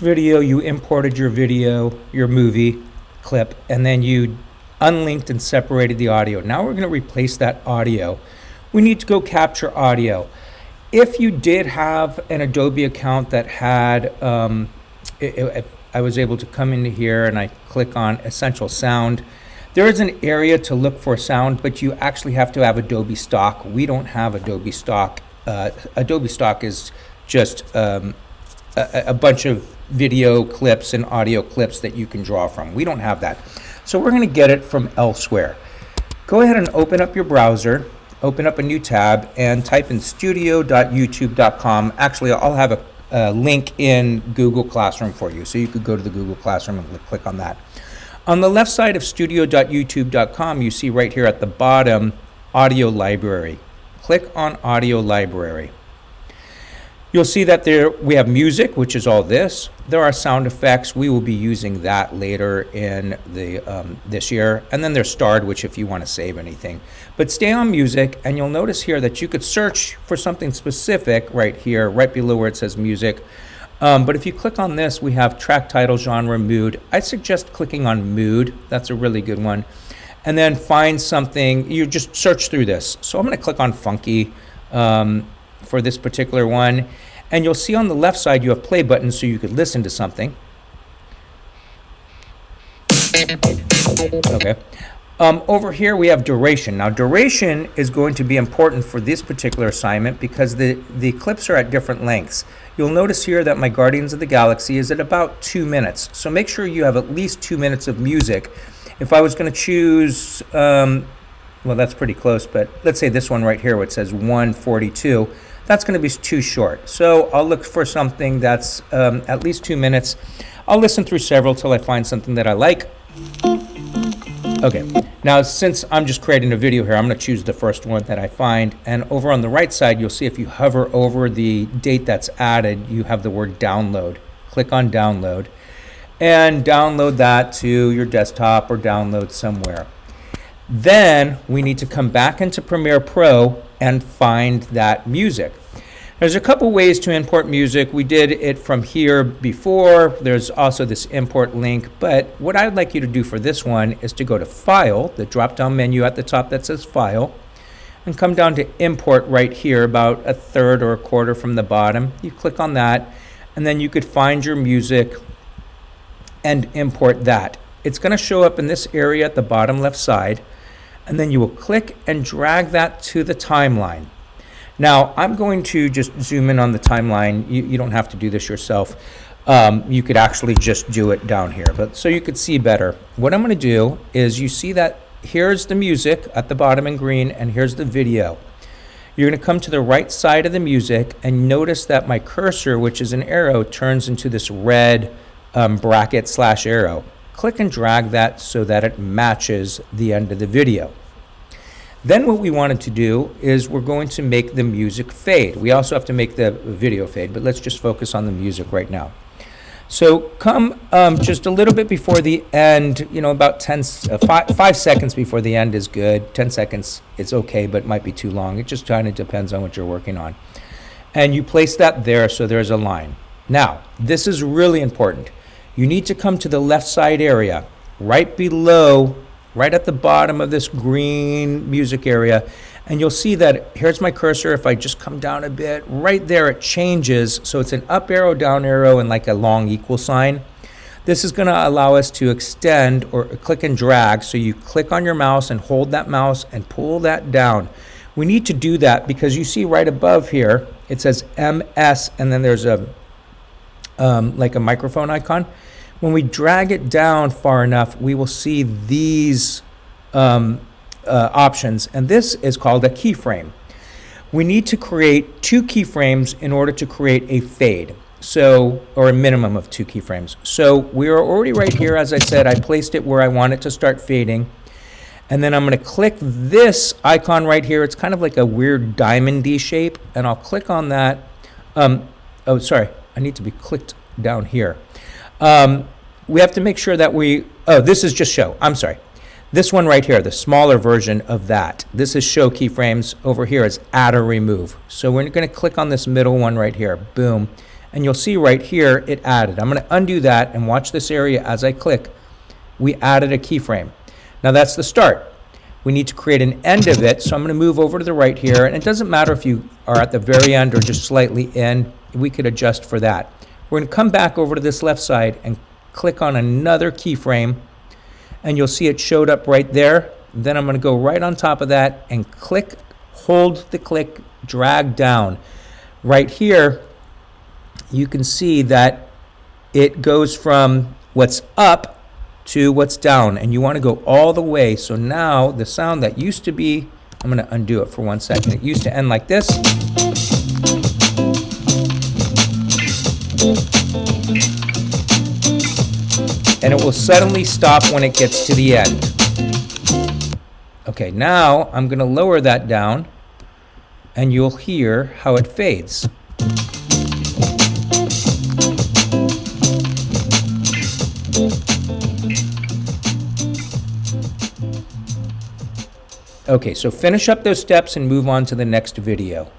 Video, you imported your video, your movie clip, and then you unlinked and separated the audio. Now we're going to replace that audio. We need to go capture audio. If you did have an Adobe account that had, I was able to come into here and I click on Essential Sound. There is an area to look for sound, but you actually have to have Adobe Stock. We don't have Adobe Stock. Adobe Stock is just a bunch of video clips and audio clips that you can draw from. We don't have that. So we're going to get it from elsewhere. Go ahead and open up your browser, open up a new tab, and type in studio.youtube.com. Actually, I'll have a link in Google Classroom for you, so you could go to the Google Classroom and click on that. On the left side of studio.youtube.com, you see right here at the bottom, Audio Library. Click on Audio Library. You'll see that there we have music, which is all this. There are sound effects. We will be using that later in the this year. And then there's starred, which if you want to save anything. But stay on music, and you'll notice here that you could search for something specific right here, right below where it says music. But if you click on this, we have track title, genre, mood. I suggest clicking on mood. That's a really good one. And then find something. You just search through this. So I'm going to click on funky for this particular one. And you'll see on the left side you have play buttons so you could listen to something. Okay. Over here we have duration. Now duration is going to be important for this particular assignment because the clips are at different lengths. You'll notice here that my Guardians of the Galaxy is at about 2 minutes. So make sure you have at least 2 minutes of music. If I was going to choose, well, that's pretty close, but let's say this one right here where it says 1:42, that's going to be too short. So I'll look for something that's at least 2 minutes. I'll listen through several till I find something that I like. Okay, now since I'm just creating a video here, I'm going to choose the first one that I find. And over on the right side, you'll see if you hover over the date that's added, you have the word download. Click on download and download that to your desktop or download somewhere. Then we need to come back into Premiere Pro and find that music. There's a couple ways to import music. We did it from here before. There's also this import link, but what I'd like you to do for this one is to go to File, the drop-down menu at the top that says File, and come down to Import right here, about a third or a quarter from the bottom. You click on that, and then you could find your music and import that. It's going to show up in this area at the bottom left side, and then you will click and drag that to the timeline. Now, I'm going to just zoom in on the timeline. You don't have to do this yourself. You could actually just do it down here, but so you could see better. What I'm going to do is you see that here's the music at the bottom in green, and here's the video. You're going to come to the right side of the music and notice that my cursor, which is an arrow, turns into this red bracket / arrow. Click and drag that so that it matches the end of the video. Then what we wanted to do is we're going to make the music fade. We also have to make the video fade, but let's just focus on the music right now. So come just a little bit before the end, about 5 seconds before the end is good. 10 seconds is okay, but it might be too long. It just kind of depends on what you're working on. And you place that there so there's a line. Now, this is really important. You need to come to the left side area, right below, right at the bottom of this green music area, and you'll see that here's my cursor. If I just come down a bit, right there it changes, so it's an up arrow, down arrow, and like a long equal sign. This is going to allow us to extend or click and drag, so you click on your mouse and hold that mouse and pull that down. We need to do that because you see right above here, it says MS, and then there's a like a microphone icon. When we drag it down far enough, we will see these options, and this is called a keyframe. We need to create 2 keyframes in order to create a fade, or a minimum of 2 keyframes. So we are already right here. As I said, I placed it where I want it to start fading, and then I'm going to click this icon right here. It's kind of like a weird diamond-y shape, and I'll click on that. Oh, sorry, I need to be clicked down here. We have to make sure that this is just show. I'm sorry. This one right here, the smaller version of that. This is show keyframes. Over here is add or remove. So we're going to click on this middle one right here. Boom. and you'll see right here it added. I'm going to undo that and watch this area as I click. We added a keyframe. Now that's the start. We need to create an end of it, so I'm going to move over to the right here, and it doesn't matter if you are at the very end or just slightly in. We could adjust for that. We're going to come back over to this left side and click on another keyframe, and you'll see it showed up right there. Then I'm going to go right on top of that and click, hold the click, drag down. Right here, you can see that it goes from what's up to what's down, and you want to go all the way. So now the sound that used to be, I'm going to undo it for 1 second. It used to end like this. And it will suddenly stop when it gets to the end. Okay, now I'm going to lower that down, and you'll hear how it fades. Okay, so finish up those steps and move on to the next video.